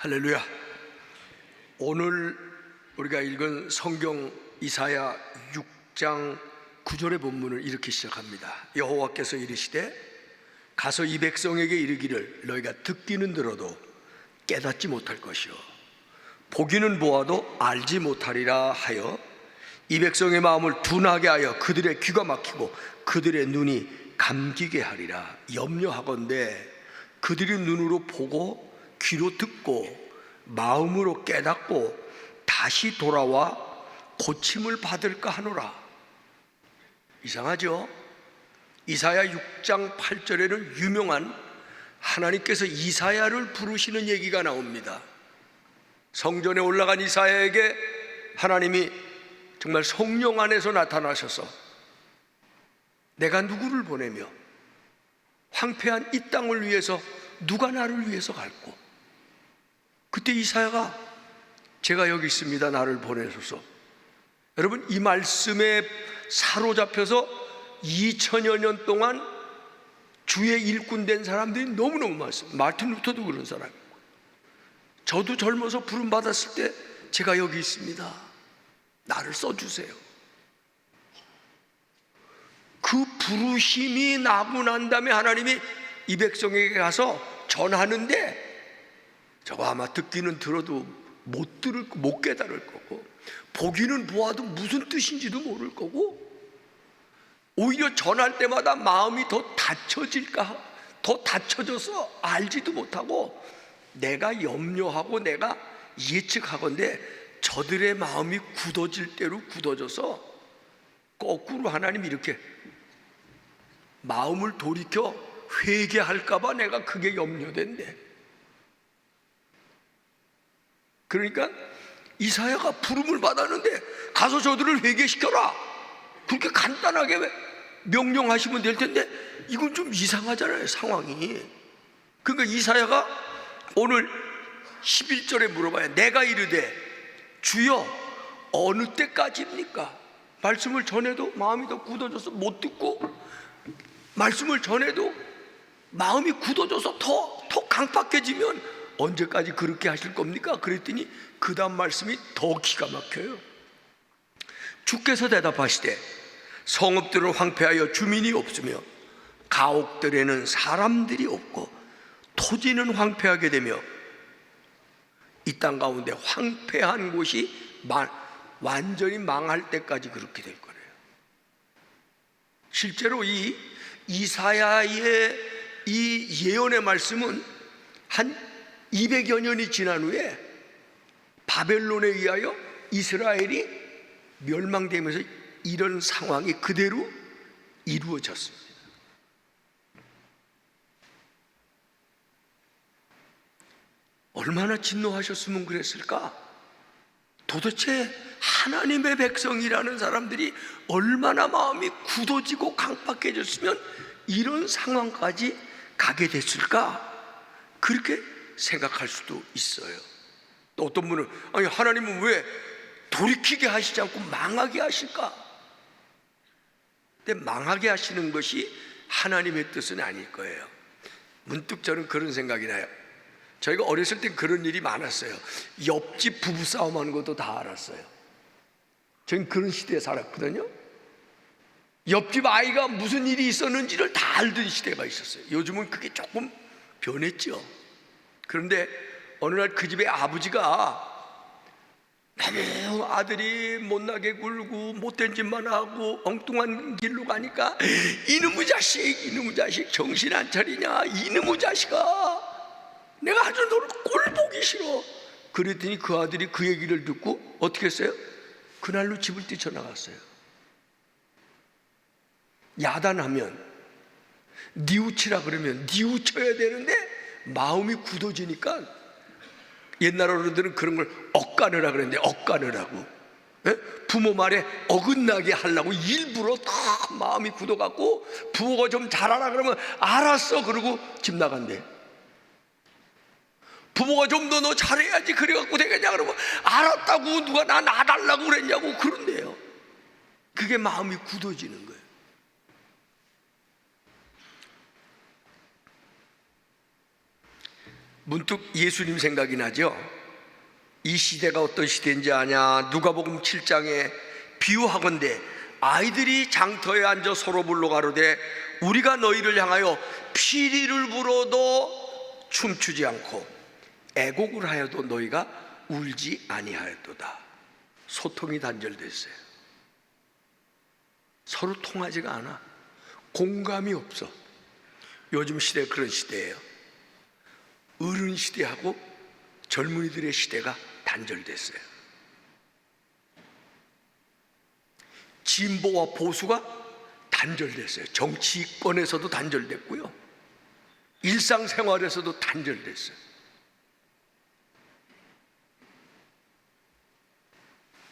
할렐루야. 오늘 우리가 읽은 성경 이사야 6장 9절의 본문을 이렇게 시작합니다. 여호와께서 이르시되 가서 이 백성에게 이르기를 너희가 듣기는 들어도 깨닫지 못할 것이요 보기는 보아도 알지 못하리라 하여 이 백성의 마음을 둔하게 하여 그들의 귀가 막히고 그들의 눈이 감기게 하리라. 염려하건대 그들이 눈으로 보고 귀로 듣고 마음으로 깨닫고 다시 돌아와 고침을 받을까 하노라. 이상하죠? 이사야 6장 8절에는 유명한 하나님께서 이사야를 부르시는 얘기가 나옵니다. 성전에 올라간 이사야에게 하나님이 정말 성령 안에서 나타나셔서 내가 누구를 보내며 황폐한 이 땅을 위해서 누가 나를 위해서 갈고, 그때 이사야가 제가 여기 있습니다, 나를 보내소서. 여러분, 이 말씀에 사로잡혀서 2000여 년 동안 주의 일꾼 된 사람들이 너무너무 많습니다. 마틴 루터도 그런 사람이고, 저도 젊어서 부름 받았을 때 제가 여기 있습니다, 나를 써주세요. 그 부르심이 나고 난 다음에 하나님이 이 백성에게 가서 전하는데, 저거 아마 듣기는 들어도 못 깨달을 거고, 보기는 보아도 무슨 뜻인지도 모를 거고, 오히려 전할 때마다 마음이 더 닫혀져서 알지도 못하고, 내가 염려하고 내가 예측하건대 저들의 마음이 굳어질 대로 굳어져서 거꾸로 하나님이 이렇게 마음을 돌이켜 회개할까봐 내가 그게 염려된대. 그러니까 이사야가 부름을 받았는데 가서 저들을 회개시켜라, 그렇게 간단하게 명령하시면 될 텐데 이건 좀 이상하잖아요, 상황이. 그러니까 이사야가 오늘 11절에 물어봐요. 내가 이르되 주여 어느 때까지입니까? 말씀을 전해도 마음이 더 굳어져서 못 듣고, 말씀을 전해도 마음이 굳어져서 더 강팍해지면 언제까지 그렇게 하실 겁니까? 그랬더니 그 다음 말씀이 더 기가 막혀요. 주께서 대답하시되 성읍들은 황폐하여 주민이 없으며 가옥들에는 사람들이 없고 토지는 황폐하게 되며 이 땅 가운데 황폐한 곳이 완전히 망할 때까지 그렇게 될 거예요. 실제로 이 이사야의 이 예언의 말씀은 한 200여 년이 지난 후에 바벨론에 의하여 이스라엘이 멸망되면서 이런 상황이 그대로 이루어졌습니다. 얼마나 진노하셨으면 그랬을까? 도대체 하나님의 백성이라는 사람들이 얼마나 마음이 굳어지고 강팍해졌으면 이런 상황까지 가게 됐을까? 그렇게 생각할 수도 있어요. 또 어떤 분은 아니 하나님은 왜 돌이키게 하시지 않고 망하게 하실까? 근데 망하게 하시는 것이 하나님의 뜻은 아닐 거예요. 문득 저는 그런 생각이 나요. 저희가 어렸을 때 그런 일이 많았어요. 옆집 부부싸움 하는 것도 다 알았어요. 저는 그런 시대에 살았거든요. 옆집 아이가 무슨 일이 있었는지를 다 알던 시대가 있었어요. 요즘은 그게 조금 변했죠. 그런데 어느 날 그 집의 아버지가 너무 아들이 못나게 굴고 못된 짓만 하고 엉뚱한 길로 가니까 이놈의 자식 정신 안 차리냐, 이놈의 자식아 내가 아주 너를 꼴 보기 싫어. 그랬더니 그 아들이 그 얘기를 듣고 어떻게 했어요? 그날로 집을 뛰쳐나갔어요. 야단하면 뉘우치라 그러면 뉘우쳐야 되는데 마음이 굳어지니까, 옛날 어른들은 그런 걸 억가느라 그랬는데 억가느라고, 부모 말에 어긋나게 하려고 일부러 다 마음이 굳어갖고 부모가 좀 잘하라 그러면 알았어 그러고 집 나간대. 부모가 좀 더 너 잘해야지 그래갖고 되겠냐 그러면 알았다고, 누가 나 놔달라고 그랬냐고 그런대요. 그게 마음이 굳어지는 거예요. 문득 예수님 생각이 나죠. 이 시대가 어떤 시대인지 아냐? 누가복음 7장에 비유하건대 아이들이 장터에 앉아 서로 불러 가로되 우리가 너희를 향하여 피리를 불어도 춤추지 않고 애곡을 하여도 너희가 울지 아니하였도다. 소통이 단절됐어요. 서로 통하지가 않아. 공감이 없어. 요즘 시대가 그런 시대예요. 어른 시대하고 젊은이들의 시대가 단절됐어요. 진보와 보수가 단절됐어요. 정치권에서도 단절됐고요, 일상생활에서도 단절됐어요.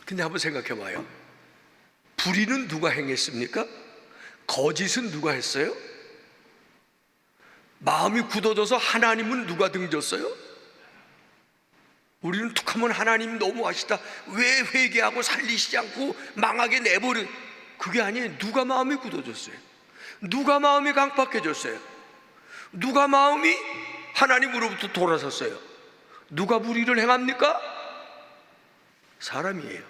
근데 한번 생각해 봐요. 불의는 누가 행했습니까? 거짓은 누가 했어요? 마음이 굳어져서 하나님은 누가 등졌어요? 우리는 툭하면 하나님 너무하시다, 왜 회개하고 살리시지 않고 망하게 내버려. 그게 아니에요. 누가 마음이 굳어졌어요? 누가 마음이 강팍해졌어요? 누가 마음이 하나님으로부터 돌아섰어요? 누가 불의를 행합니까? 사람이에요.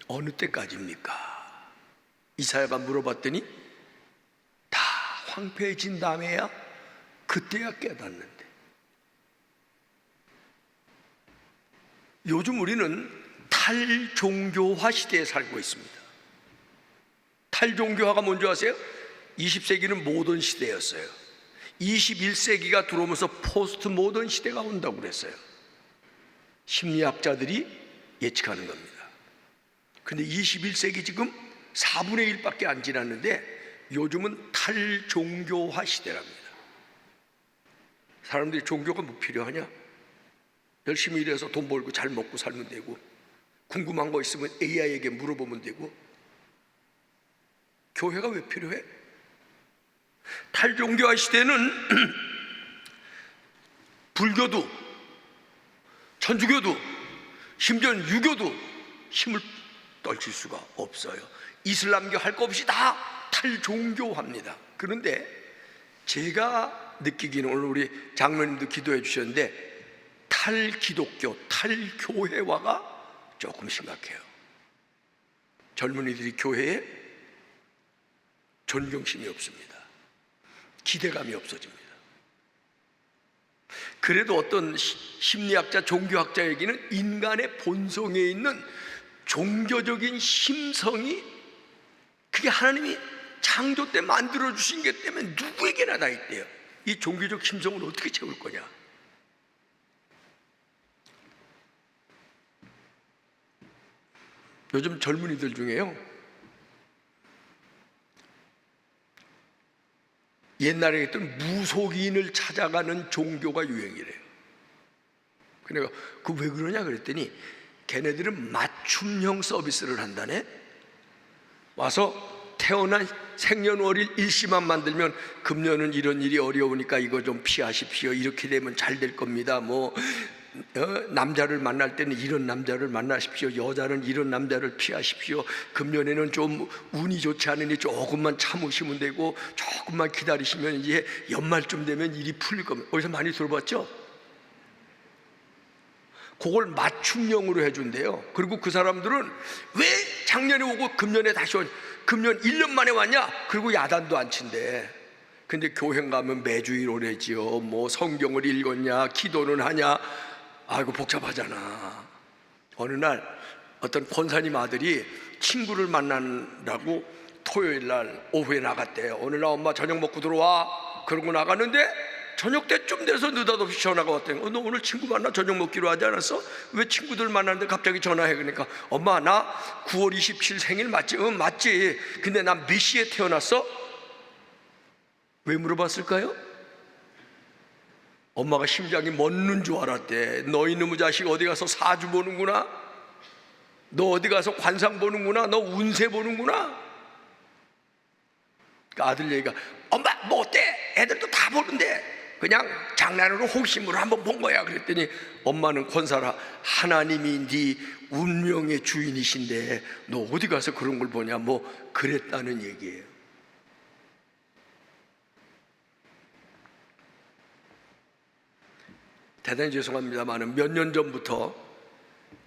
어느 때까지입니까? 이사야가 물어봤더니 다 황폐해진 다음에야 그때야 깨닫는데, 요즘 우리는 탈종교화 시대에 살고 있습니다. 탈종교화가 뭔지 아세요? 20세기는 모던 시대였어요. 21세기가 들어오면서 포스트 모던 시대가 온다고 그랬어요. 심리학자들이 예측하는 겁니다. 근데 21세기 지금 4분의 1밖에 안 지났는데 요즘은 탈종교화 시대랍니다. 사람들이 종교가 뭐 필요하냐? 열심히 일해서 돈 벌고 잘 먹고 살면 되고, 궁금한 거 있으면 AI에게 물어보면 되고, 교회가 왜 필요해? 탈종교화 시대는 불교도, 천주교도, 심지어 유교도 힘을 떨칠 수가 없어요. 이슬람교 할 거 없이 다 탈종교합니다. 그런데 제가 느끼기는, 오늘 우리 장로님도 기도해 주셨는데, 탈기독교, 탈교회화가 조금 심각해요. 젊은이들이 교회에 존경심이 없습니다. 기대감이 없어집니다. 그래도 어떤 심리학자, 종교학자 얘기는 인간의 본성에 있는 종교적인 심성이, 그게 하나님이 창조 때 만들어 주신 게 때문에 누구에게나 다 있대요. 이 종교적 심성을 어떻게 채울 거냐? 요즘 젊은이들 중에요, 옛날에 했던 무속인을 찾아가는 종교가 유행이래요. 그러니까 그 왜 그러냐 그랬더니 걔네들은 맞춤형 서비스를 한다네. 와서 태어난 생년월일 일시만 만들면 금년은 이런 일이 어려우니까 이거 좀 피하십시오, 이렇게 되면 잘 될 겁니다, 남자를 만날 때는 이런 남자를 만나십시오, 여자는 이런 남자를 피하십시오, 금년에는 좀 운이 좋지 않으니 조금만 참으시면 되고, 조금만 기다리시면 이제 연말쯤 되면 일이 풀릴 겁니다. 어디서 많이 들어봤죠? 그걸 맞춤형으로 해준대요. 그리고 그 사람들은 왜 작년에 오고 금년에 다시 오냐, 금년 1년 만에 왔냐, 그리고 야단도 안 친대. 근데 교회 가면 매주일 오래지요. 성경을 읽었냐, 기도는 하냐, 아이고 복잡하잖아. 어느 날 어떤 권사님 아들이 친구를 만나라고 토요일 날 오후에 나갔대요. 오늘 나 엄마 저녁 먹고 들어와. 그러고 나갔는데 저녁 때쯤 돼서 느닷없이 전화가 왔대요. 너 오늘 친구 만나 저녁 먹기로 하지 않았어? 왜 친구들 만나는데 갑자기 전화해? 그러니까 엄마 나 9월 27일 생일 맞지? 응 맞지. 근데 난 몇 시에 태어났어? 왜 물어봤을까요? 엄마가 심장이 멎는 줄 알았대. 너 이놈의 자식 어디 가서 사주 보는구나, 너 어디 가서 관상 보는구나, 너 운세 보는구나. 그러니까 아들 얘기가, 엄마 뭐 어때? 애들도 다 보는데 그냥 장난으로 호기심으로 한번 본 거야. 그랬더니 엄마는 권사라, 하나님이 네 운명의 주인이신데 너 어디 가서 그런 걸 보냐, 그랬다는 얘기예요. 대단히 죄송합니다만 몇 년 전부터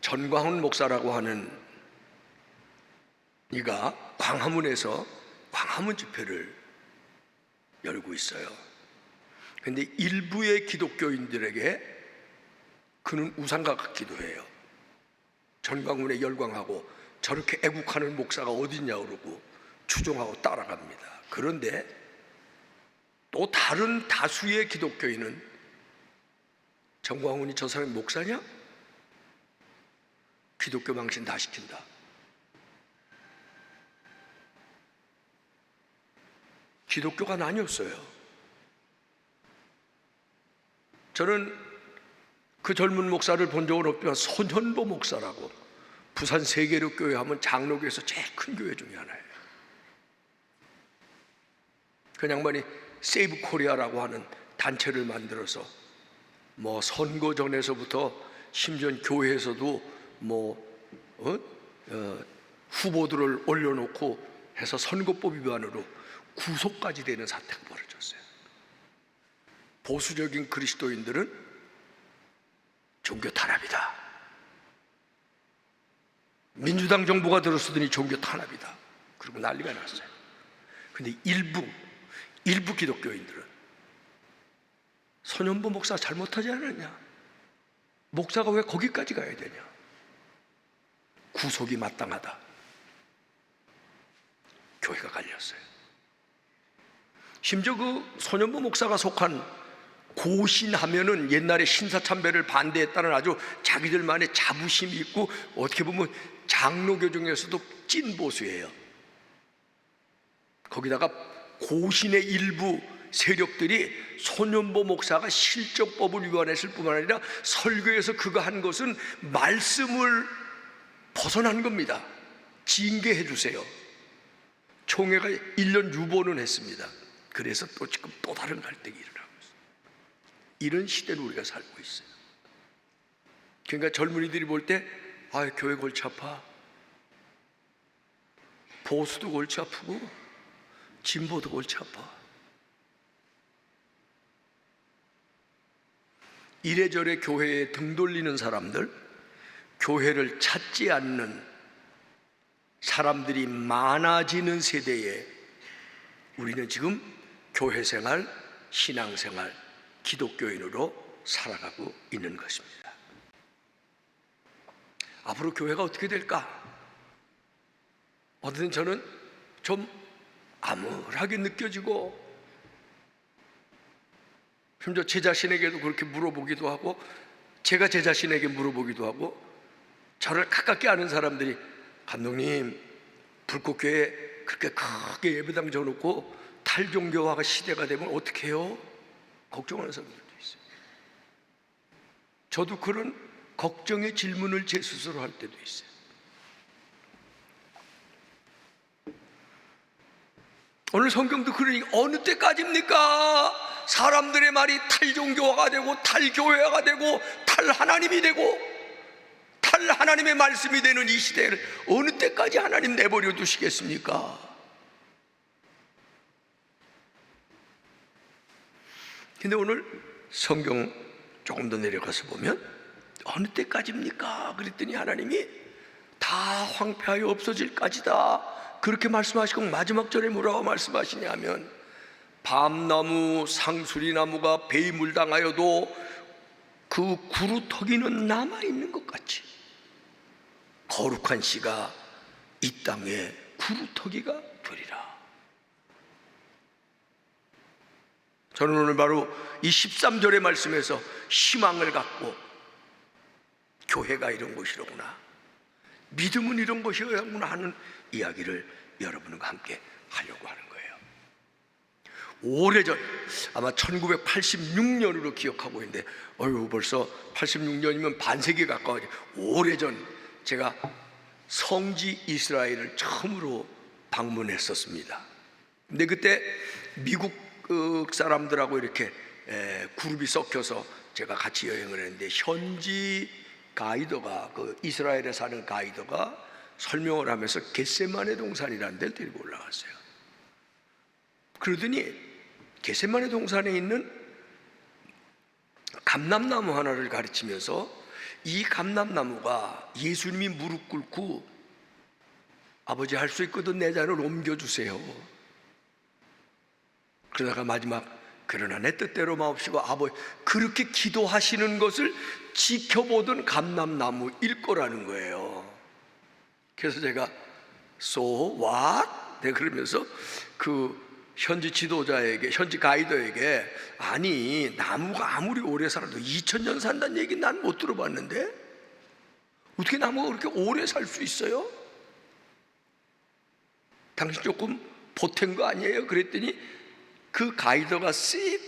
전광훈 목사라고 하는 이가 광화문에서 광화문 집회를 열고 있어요. 그런데 일부의 기독교인들에게 그는 우상과 같기도 해요. 전광훈에 열광하고 저렇게 애국하는 목사가 어딨냐 그러고 추종하고 따라갑니다. 그런데 또 다른 다수의 기독교인은 전광훈이 저 사람이 목사냐? 기독교 망신 다 시킨다. 기독교가 나뉘었어요. 저는 그 젊은 목사를 본 적은 없지만 손현보 목사라고 부산 세계력교회 하면 장로교에서 제일 큰 교회 중에 하나예요. 그 양반이 세이브 코리아라고 하는 단체를 만들어서 뭐 선거 전에서부터 심지어 교회에서도 후보들을 올려놓고 해서 선거법 위반으로 구속까지 되는 사태가 벌어졌어요. 보수적인 그리스도인들은 종교 탄압이다. 민주당 정부가 들어서더니 종교 탄압이다. 그리고 난리가 났어요. 근데 일부 기독교인들은 손현보 목사 잘못하지 않았냐? 목사가 왜 거기까지 가야 되냐? 구속이 마땅하다. 교회가 갈렸어요. 심지어 그 손현보 목사가 속한 고신하면은 옛날에 신사참배를 반대했다는 아주 자기들만의 자부심이 있고 어떻게 보면 장로교 중에서도 찐 보수예요. 거기다가 고신의 일부 세력들이 손현보 목사가 실정법을 위반했을 뿐만 아니라 설교에서 그가 한 것은 말씀을 벗어난 겁니다. 징계해 주세요. 총회가 1년 유보는 했습니다. 그래서 또 지금 또 다른 갈등이 일어나고 있어요. 이런 시대를 우리가 살고 있어요. 그러니까 젊은이들이 볼 때 교회 골치 아파. 보수도 골치 아프고 진보도 골치 아파. 이래저래 교회에 등 돌리는 사람들, 교회를 찾지 않는 사람들이 많아지는 세대에 우리는 지금 교회 생활, 신앙 생활, 기독교인으로 살아가고 있는 것입니다. 앞으로 교회가 어떻게 될까? 어쨌든 저는 좀 암울하게 느껴지고, 심지어 제 자신에게도 그렇게 물어보기도 하고, 제가 제 자신에게 물어보기도 하고, 저를 가깝게 아는 사람들이 감독님, 불꽃교회 그렇게 크게 예배당 져놓고 탈종교화가 시대가 되면 어떻게 해요? 걱정하는 사람들도 있어요. 저도 그런 걱정의 질문을 제 스스로 할 때도 있어요. 오늘 성경도 그러니 어느 때까지입니까? 사람들의 말이 탈종교화가 되고 탈교회화가 되고 탈하나님이 되고 탈하나님의 말씀이 되는 이 시대를 어느 때까지 하나님 내버려 두시겠습니까? 근데 오늘 성경 조금 더 내려가서 보면 어느 때까지입니까? 그랬더니 하나님이 다 황폐하여 없어질까지다 그렇게 말씀하시고 마지막 절에 뭐라고 말씀하시냐 하면 밤나무 상수리나무가 배이물당하여도 그 구루터기는 남아있는 것 같이 거룩한 씨가 이 땅에 구루터기가 되리라. 저는 오늘 바로 이 13절의 말씀에서 희망을 갖고 교회가 이런 것이로구나, 믿음은 이런 것이어야구나 하는 이야기를 여러분과 함께 하려고 하는 거예요. 오래전, 아마 1986년으로 기억하고 있는데 벌써 86년이면 반세기 가까워져. 오래전 제가 성지 이스라엘을 처음으로 방문했었습니다. 근데 그때 미국 사람들하고 이렇게 그룹이 섞여서 제가 같이 여행을 했는데 현지 가이드가, 그 이스라엘에 사는 가이드가 설명을 하면서 겟세마네 동산이라는 데를 데리고 올라갔어요. 그러더니 겟세마네 동산에 있는 감람나무 하나를 가르치면서 이 감람나무가 예수님이 무릎 꿇고 아버지 할 수 있거든 내 잔을 옮겨주세요. 그러다가 마지막 그러나 내 뜻대로 마옵시고 아버지 그렇게 기도하시는 것을 지켜보던 감람나무일 거라는 거예요. 그래서 제가 So what? 네, 그러면서 그 현지 지도자에게, 현지 가이더에게 아니 나무가 아무리 오래 살아도 2000년 산다는 얘기 난 못 들어봤는데 어떻게 나무가 그렇게 오래 살 수 있어요? 당신 조금 보탠 거 아니에요? 그랬더니 그 가이더가 씩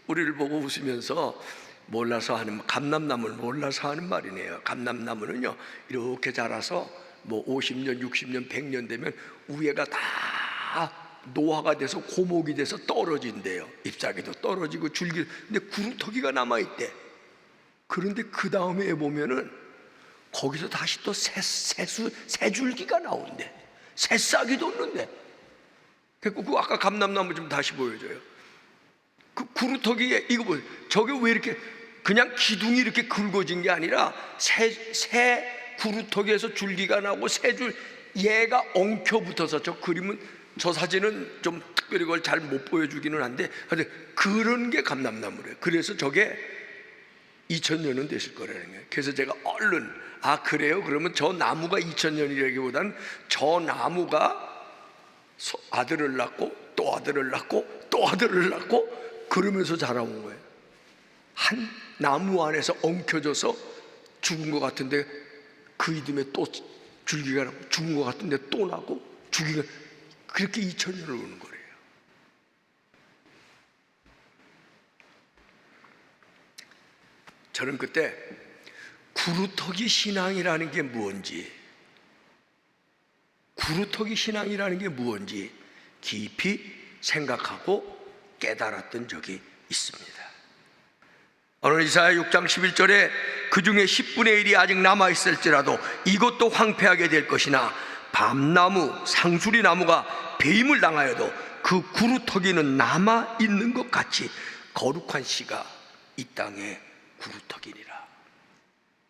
우리를 보고 웃으면서 몰라서 하는, 감람나무를 몰라서 하는 말이네요. 감람나무는요 이렇게 자라서 뭐 50년, 60년, 100년 되면 위에가 다 노화가 돼서 고목이 돼서 떨어진대요. 잎사귀도 떨어지고 줄기, 근데 구루터기가 남아있대. 그런데 그 다음에 보면은 거기서 다시 또 새 줄기가 나온대. 새싹이 돋는데. 그 아까 감람나무 좀 다시 보여줘요. 그 구루터기에 이거 보세요. 저게 왜 이렇게 그냥 기둥이 이렇게 굵어진 게 아니라 새 구루터기에서 줄기가 나고 새 줄, 얘가 엉켜 붙어서, 저 그림은, 저 사진은 좀 특별히 그걸 잘 못 보여주기는 한데 근데 그런 게 감람나무래요. 그래서 저게 2000년은 되실 거라는 거예요. 그래서 제가 얼른 아 그래요? 그러면 저 나무가 2000년이라기보다는 저 나무가 아들을 낳고 또 아들을 낳고 또 아들을 낳고 그러면서 자라온 거예요. 한 나무 안에서 엉켜져서 죽은 것 같은데 그 이듬해 또 줄기가 나고 죽은 것 같은데 또 나고 줄기가, 그렇게 2000년을 오는 거예요. 저는 그때 구루터기 신앙이라는 게 무엇인지, 구루터기 신앙이라는 게 무엇인지 깊이 생각하고 깨달았던 적이 있습니다. 오늘 이사야 6장 11절에 그 중에 10분의 1이 아직 남아있을지라도 이것도 황폐하게 될 것이나 밤나무, 상수리 나무가 배임을 당하여도 그 구루터기는 남아있는 것 같이 거룩한 씨가 이 땅에 구루터기니라.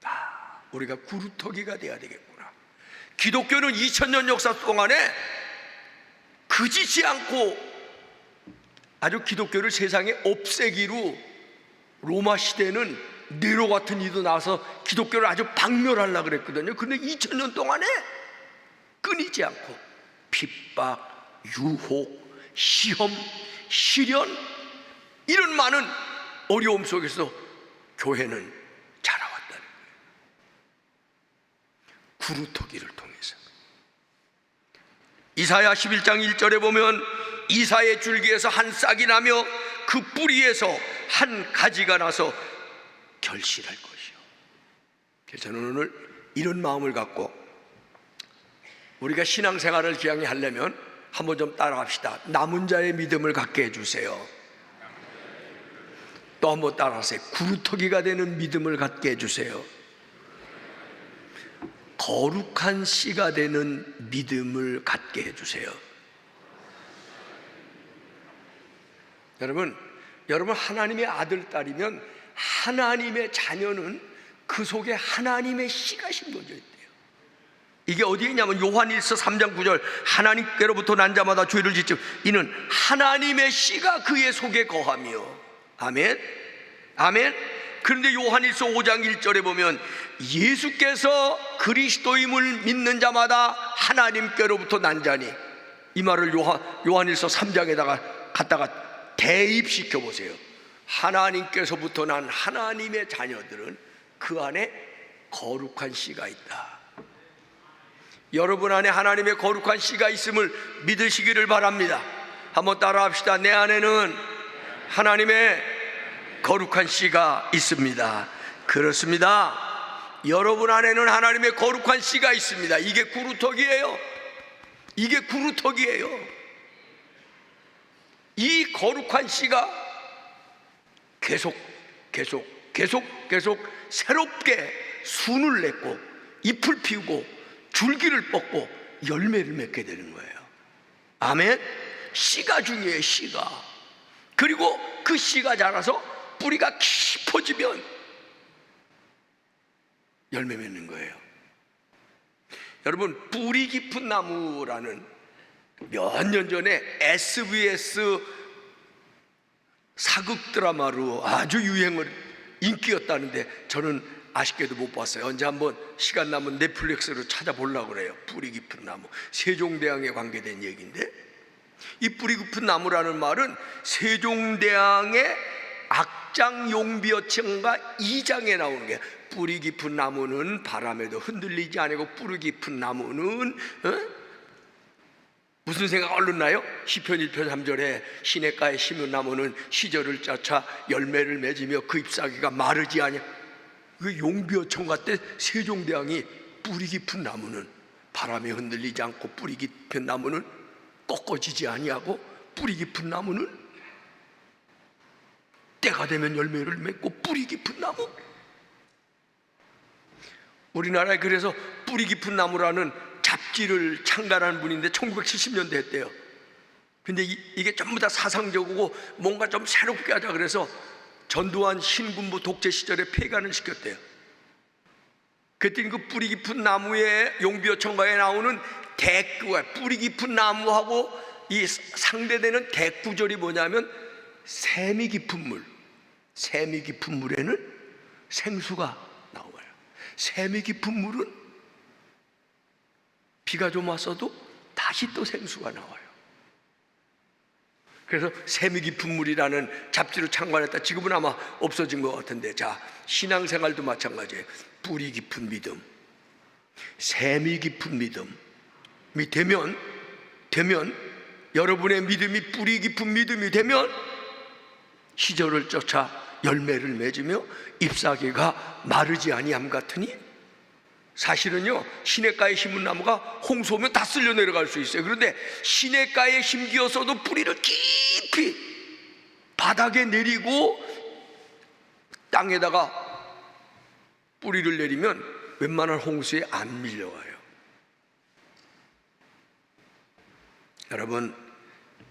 아, 우리가 구루터기가 돼야 되겠구나. 기독교는 2000년 역사 동안에 그지지 않고 아주 기독교를 세상에 없애기로 로마 시대는 네로 같은 이도 나와서 기독교를 아주 박멸하려고 그랬거든요. 그런데 2000년 동안에 끊이지 않고 핍박, 유혹, 시험, 시련, 이런 많은 어려움 속에서 교회는 자라왔다는 거예요. 구루터기를 통해서. 이사야 11장 1절에 보면 이사의 줄기에서 한 싹이 나며 그 뿌리에서 한 가지가 나서 결실할 것이요. 그래서 저는 오늘 이런 마음을 갖고 우리가 신앙생활을 기양히 하려면 한번 좀 따라합시다. 남은 자의 믿음을 갖게 해주세요. 또 한번 따라하세요. 구루터기가 되는 믿음을 갖게 해주세요. 거룩한 씨가 되는 믿음을 갖게 해주세요. 여러분 하나님의 아들, 딸이면 하나님의 자녀는 그 속에 하나님의 씨가 심겨져 있대요. 이게 어디에 있냐면 요한일서 3장 9절, 하나님께로부터 난 자마다 죄를 짓지 이는 하나님의 씨가 그의 속에 거하며. 아멘, 아멘. 그런데 요한일서 5장 1절에 보면 예수께서 그리스도임을 믿는 자마다 하나님께로부터 난 자니, 이 말을 요한일서 3장에다가 갖다가 대입시켜 보세요. 하나님께서부터 난 하나님의 자녀들은 그 안에 거룩한 씨가 있다. 여러분 안에 하나님의 거룩한 씨가 있음을 믿으시기를 바랍니다. 한번 따라합시다. 내 안에는 하나님의 거룩한 씨가 있습니다. 그렇습니다. 여러분 안에는 하나님의 거룩한 씨가 있습니다. 이게 구루터기예요. 이게 구루터기예요. 이 거룩한 씨가 계속 새롭게 순을 맺고 잎을 피우고 줄기를 뻗고 열매를 맺게 되는 거예요. 아멘. 씨가 중요해요. 씨가. 그리고 그 씨가 자라서 뿌리가 깊어지면 열매 맺는 거예요. 여러분, 뿌리 깊은 나무라는 몇 년 전에 SBS 사극 드라마로 아주 유행을 인기였다는데 저는 아쉽게도 못 봤어요. 언제 한번 시간 나면 넷플릭스로 찾아보려고 그래요. 뿌리 깊은 나무, 세종대왕에 관계된 얘기인데, 이 뿌리 깊은 나무라는 말은 세종대왕의 악장 용비어천가 2장에 나오는 게, 뿌리 깊은 나무는 바람에도 흔들리지 않고 뿌리 깊은 나무는 무슨 생각 얼른 나요? 시편 1편 3절에 시냇가에 심은 나무는 시절을 쫓아 열매를 맺으며 그 잎사귀가 마르지 않냐. 그 용비어천가 때 세종대왕이 뿌리 깊은 나무는 바람에 흔들리지 않고 뿌리 깊은 나무는 꺾어지지 아니하고 뿌리 깊은 나무는 때가 되면 열매를 맺고 뿌리 깊은 나무. 우리나라에 그래서 뿌리 깊은 나무라는 잡지를 창간한 분인데 1970년대 했대요. 근데 이게 전부 다 사상적이고 뭔가 좀 새롭게 하자 그래서 전두환 신군부 독재 시절에 폐간을 시켰대요. 그랬더니 그 뿌리 깊은 나무의 용비어천가에 나오는 대꾸가, 뿌리 깊은 나무하고 이 상대되는 대꾸절이 뭐냐면 샘이 깊은 물, 샘이 깊은 물에는 생수가 나와요. 샘이 깊은 물은 비가 좀 왔어도 다시 또 생수가 나와요. 그래서 샘이 깊은 물이라는 잡지로 창간했다. 지금은 아마 없어진 것 같은데, 자, 신앙생활도 마찬가지예요. 뿌리 깊은 믿음, 샘이 깊은 믿음이 되면 여러분의 믿음이 뿌리 깊은 믿음이 되면 시절을 쫓아 열매를 맺으며 잎사귀가 마르지 아니함 같으니, 사실은요, 시냇가에 심은 나무가 홍수 오면 다 쓸려 내려갈 수 있어요. 그런데 시냇가에 심기어서도 뿌리를 깊이 바닥에 내리고 땅에다가 뿌리를 내리면 웬만한 홍수에 안 밀려와요. 여러분,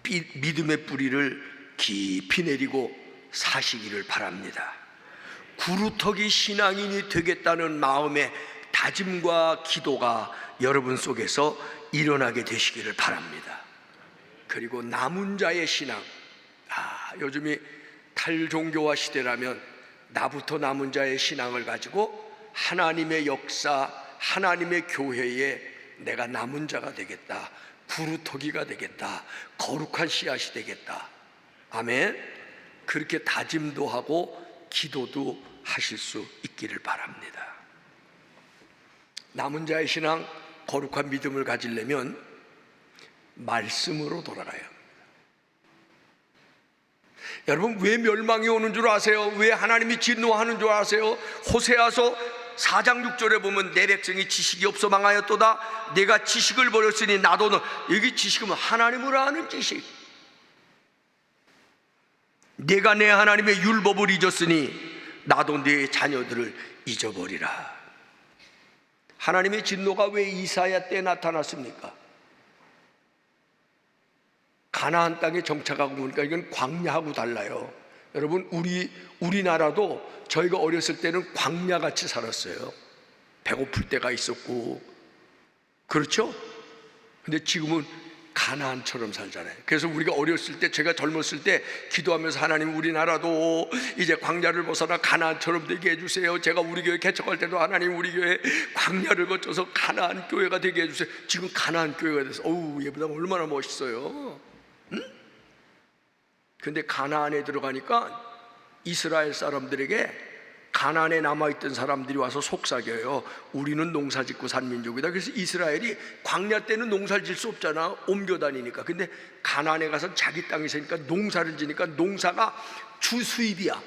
믿음의 뿌리를 깊이 내리고 사시기를 바랍니다. 구루터기 신앙인이 되겠다는 마음의 다짐과 기도가 여러분 속에서 일어나게 되시기를 바랍니다. 그리고 남은 자의 신앙, 요즘이 탈종교화 시대라면 나부터 남은 자의 신앙을 가지고 하나님의 역사, 하나님의 교회에 내가 남은 자가 되겠다, 구루터기가 되겠다, 거룩한 씨앗이 되겠다. 아멘. 그렇게 다짐도 하고 기도도 하실 수 있기를 바랍니다. 남은 자의 신앙, 거룩한 믿음을 가지려면 말씀으로 돌아가요. 여러분, 왜 멸망이 오는 줄 아세요? 왜 하나님이 진노하는 줄 아세요? 호세아서 4장 6절에 보면 내 백성이 지식이 없어 망하였도다. 내가 지식을 버렸으니 나도 여기 지식은 하나님을 아는 지식. 내가 내 하나님의 율법을 잊었으니 나도 내 자녀들을 잊어버리라. 하나님의 진노가 왜 이사야 때 나타났습니까? 가나안 땅에 정착하고 보니까 이건 광야하고 달라요. 여러분, 우리나라도 저희가 어렸을 때는 광야같이 살았어요. 배고플 때가 있었고, 그렇죠? 근데 지금은 가나안처럼 살잖아요. 그래서 우리가 어렸을 때, 제가 젊었을 때 기도하면서 하나님, 우리나라도 이제 광야를 벗어나 가나안처럼 되게 해주세요. 제가 우리 교회 개척할 때도 하나님, 우리 교회 광야를 거쳐서 가나안 교회가 되게 해주세요. 지금 가나안 교회가 돼서 어우, 얘보다 얼마나 멋있어요. 응? 근데 가나안에 들어가니까 이스라엘 사람들에게 가나안에 남아있던 사람들이 와서 속삭여요. 우리는 농사짓고 산 민족이다. 그래서 이스라엘이 광야 때는 농사를 질 수 없잖아, 옮겨 다니니까. 근데 가나안에 가서 자기 땅에 있으니까 농사를 지니까 농사가 주 수입이야.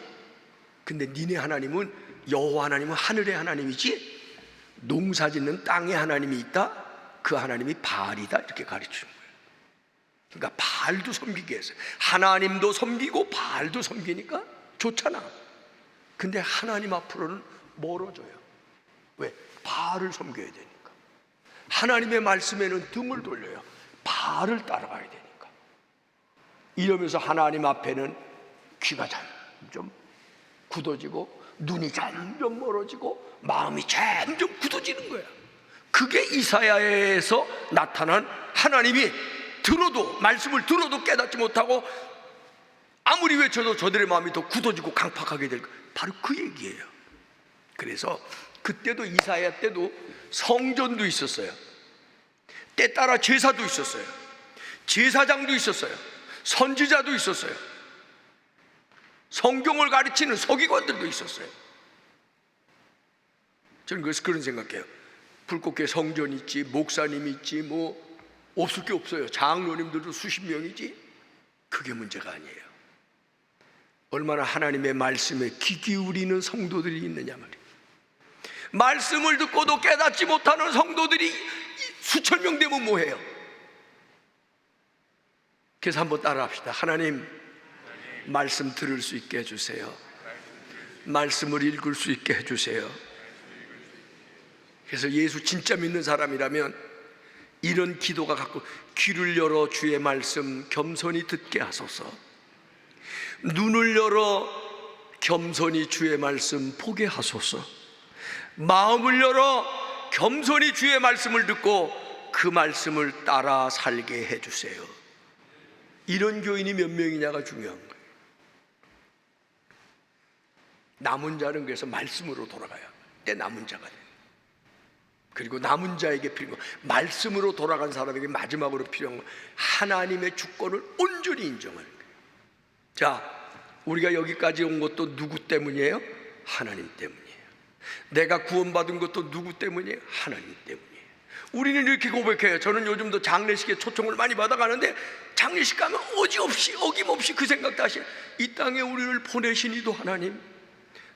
근데 니네 하나님은, 여호와 하나님은 하늘의 하나님이지 농사 짓는 땅에 하나님이 있다? 그 하나님이 바알이다. 이렇게 가르치는 거예요. 그러니까 바알도 섬기게 했어요. 하나님도 섬기고 바알도 섬기니까 좋잖아. 근데 하나님 앞으로는 멀어져요. 왜? 바알을 섬겨야 되니까. 하나님의 말씀에는 등을 돌려요. 바알을 따라가야 되니까. 이러면서 하나님 앞에는 귀가 좀 굳어지고 눈이 점점 멀어지고 마음이 점점 굳어지는 거야. 그게 이사야에서 나타난 하나님이 말씀을 들어도 깨닫지 못하고 아무리 외쳐도 저들의 마음이 더 굳어지고 강팍하게 될 거예요. 바로 그 얘기예요. 그래서 그때도 이사야 때도 성전도 있었어요. 때 따라 제사도 있었어요. 제사장도 있었어요. 선지자도 있었어요. 성경을 가르치는 서기관들도 있었어요. 저는 그래서 그런 생각해요. 불꽃교회 성전 있지, 목사님 있지, 뭐 없을 게 없어요. 장로님들도 수십 명이지. 그게 문제가 아니에요. 얼마나 하나님의 말씀에 귀 기울이는 성도들이 있느냐 말이에요. 말씀을 듣고도 깨닫지 못하는 성도들이 수천 명 되면 뭐해요? 그래서 한번 따라합시다. 하나님, 말씀 들을 수 있게 해주세요. 말씀을 읽을 수 있게 해주세요. 그래서 예수 진짜 믿는 사람이라면 이런 기도가 갖고, 귀를 열어 주의 말씀 겸손히 듣게 하소서. 눈을 열어 겸손히 주의 말씀 보게 하소서. 마음을 열어 겸손히 주의 말씀을 듣고 그 말씀을 따라 살게 해주세요. 이런 교인이 몇 명이냐가 중요한 거예요. 남은 자는 그래서 말씀으로 돌아가야 때 남은 자가 돼요. 그리고 남은 자에게 필요한 거, 말씀으로 돌아간 사람에게 마지막으로 필요한 거, 하나님의 주권을 온전히 인정하는 거예요. 자, 우리가 여기까지 온 것도 누구 때문이에요? 하나님 때문이에요. 내가 구원받은 것도 누구 때문이에요? 하나님 때문이에요. 우리는 이렇게 고백해요. 저는 요즘도 장례식에 초청을 많이 받아가는데, 장례식 가면 어김없이 그 생각도 하시네. 이 땅에 우리를 보내신 이도 하나님,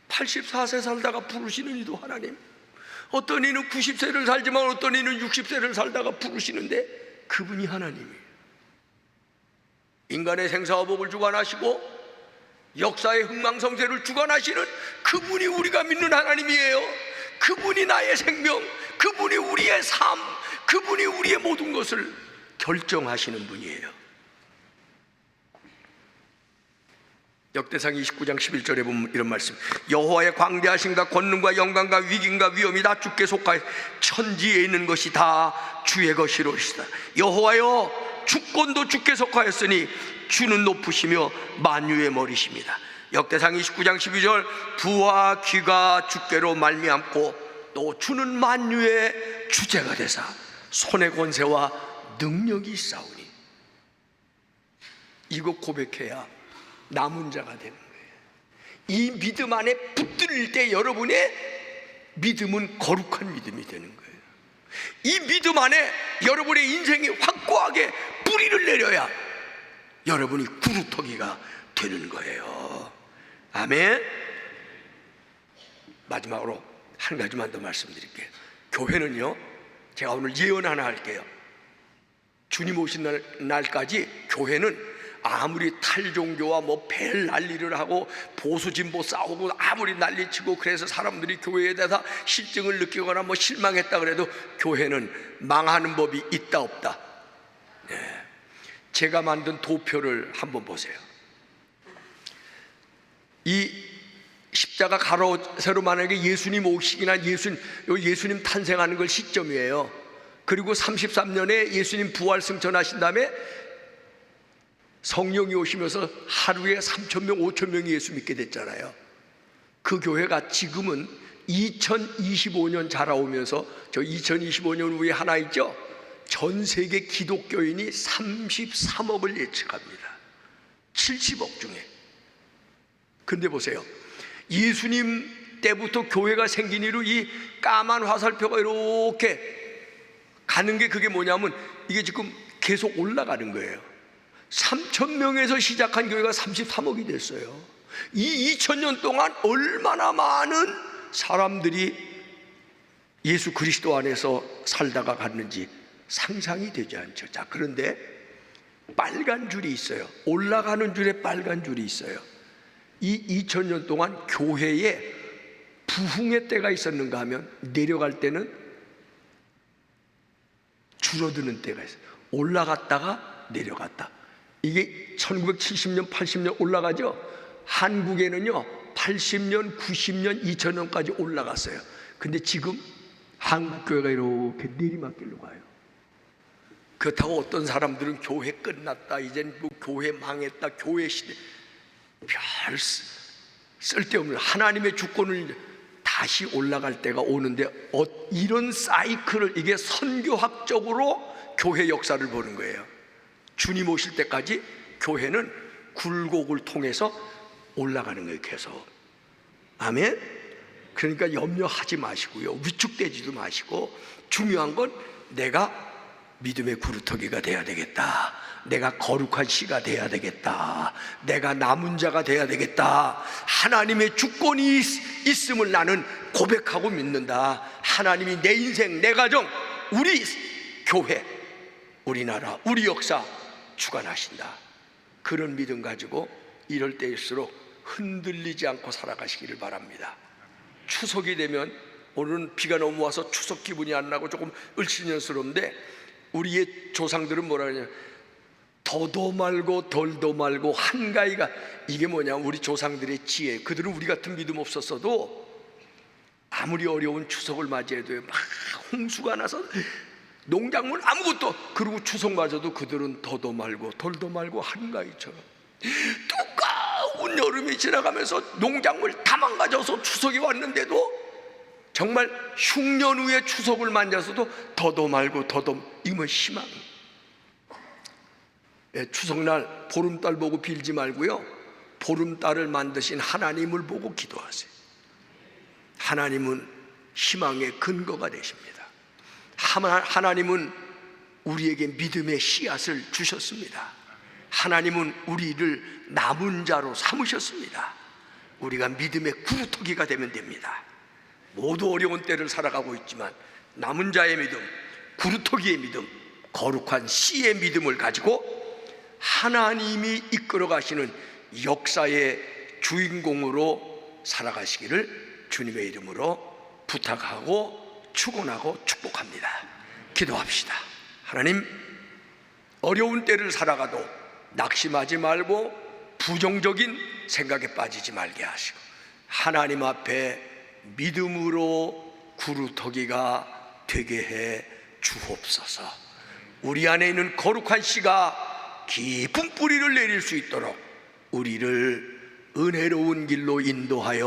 84세 살다가 부르시는 이도 하나님, 어떤 이는 90세를 살지만 어떤 이는 60세를 살다가 부르시는데 그분이 하나님이에요. 인간의 생사와 복을 주관하시고 역사의 흥망성쇠를 주관하시는 그분이 우리가 믿는 하나님이에요. 그분이 나의 생명, 그분이 우리의 삶, 그분이 우리의 모든 것을 결정하시는 분이에요. 역대상 29장 11절에 보면 이런 말씀, 여호와의 광대하심과 권능과 영광과 위기과 위엄이 다 주께 속하여 천지에 있는 것이 다 주의 것이로시다. 여호와여, 주권도 주께 속하였으니 주는 높으시며 만유의 머리십니다. 역대상 29장 12절, 부와 귀가 주께로 말미암고 또 주는 만유의 주제가 되사 손의 권세와 능력이 있사오니. 이거 고백해야 남은 자가 되는 거예요. 이 믿음 안에 붙들 때 여러분의 믿음은 거룩한 믿음이 되는 거예요. 이 믿음 안에 여러분의 인생이 확고하게 뿌리를 내려야 여러분이 구루터기가 되는 거예요. 아멘. 마지막으로 한 가지만 더 말씀드릴게요. 교회는요, 제가 오늘 예언 하나 할게요. 주님 오신 날까지 교회는 아무리 탈종교와 뭐 벨 난리를 하고 보수 진보 싸우고 아무리 난리치고 그래서 사람들이 교회에 대해서 실증을 느끼거나 뭐 실망했다 그래도 교회는 망하는 법이 있다 없다. 네. 제가 만든 도표를 한번 보세요. 이 십자가 가로세로 만약에 예수님 오시기나 예수님 탄생하는 걸 시점이에요. 그리고 33년에 예수님 부활 승천하신 다음에 성령이 오시면서 하루에 3,000명, 5,000명이 예수 믿게 됐잖아요. 그 교회가 지금은 2025년 자라오면서, 저 2025년 후에 하나 있죠? 전 세계 기독교인이 33억을 예측합니다. 70억 중에. 근데 보세요, 예수님 때부터 교회가 생긴 이후 이 까만 화살표가 이렇게 가는 게 그게 뭐냐면 이게 지금 계속 올라가는 거예요. 3,000명에서 시작한 교회가 33억이 됐어요. 이 2000년 동안 얼마나 많은 사람들이 예수 그리스도 안에서 살다가 갔는지 상상이 되지 않죠. 자, 그런데 빨간 줄이 있어요. 올라가는 줄에 빨간 줄이 있어요. 이 2000년 동안 교회에 부흥의 때가 있었는가 하면 내려갈 때는 줄어드는 때가 있어요. 올라갔다가 내려갔다. 이게 1970년, 80년 올라가죠. 한국에는요 80년, 90년, 2000년까지 올라갔어요. 근데 지금 한국교회가 이렇게 내리막길로 가요. 그렇다고 어떤 사람들은 교회 끝났다, 이젠 뭐 교회 망했다, 교회 시대, 별 쓸데없는, 하나님의 주권을 다시 올라갈 때가 오는데 이런 사이클을, 이게 선교학적으로 교회 역사를 보는 거예요. 주님 오실 때까지 교회는 굴곡을 통해서 올라가는 거예요, 계속. 아멘. 그러니까 염려하지 마시고요, 위축되지도 마시고, 중요한 건 내가 믿음의 구루터기가 돼야 되겠다, 내가 거룩한 씨가 돼야 되겠다, 내가 남은 자가 돼야 되겠다, 하나님의 주권이 있음을 나는 고백하고 믿는다, 하나님이 내 인생, 내 가정, 우리 교회, 우리나라, 우리 역사 주관하신다. 그런 믿음 가지고 이럴 때일수록 흔들리지 않고 살아가시기를 바랍니다. 추석이 되면, 오늘은 비가 너무 와서 추석 기분이 안 나고 조금 을씨년스러운데, 우리의 조상들은 뭐라 그러냐, 더도 말고 덜도 말고 한가위가, 이게 뭐냐, 우리 조상들의 지혜. 그들은 우리 같은 믿음 없었어도 아무리 어려운 추석을 맞이해도 막 홍수가 나서 농작물 아무것도, 그리고 추석마저도 그들은 더도 말고 덜도 말고 한가위처럼, 뜨거운 여름이 지나가면서 농작물 다 망가져서 추석이 왔는데도 정말 흉년 후에 추석을 맞아서도 더도 말고 더도, 이건 희망. 추석날 보름달 보고 빌지 말고요, 보름달을 만드신 하나님을 보고 기도하세요. 하나님은 희망의 근거가 되십니다. 하나님은 우리에게 믿음의 씨앗을 주셨습니다. 하나님은 우리를 남은 자로 삼으셨습니다. 우리가 믿음의 구루터기가 되면 됩니다. 모두 어려운 때를 살아가고 있지만 남은 자의 믿음, 구루터기의 믿음, 거룩한 씨의 믿음을 가지고 하나님이 이끌어 가시는 역사의 주인공으로 살아가시기를 주님의 이름으로 부탁하고 축원하고 축복합니다. 기도합시다. 하나님, 어려운 때를 살아가도 낙심하지 말고 부정적인 생각에 빠지지 말게 하시고, 하나님 앞에 믿음으로 구루터기가 되게 해 주옵소서. 우리 안에 있는 거룩한 씨가 깊은 뿌리를 내릴 수 있도록 우리를 은혜로운 길로 인도하여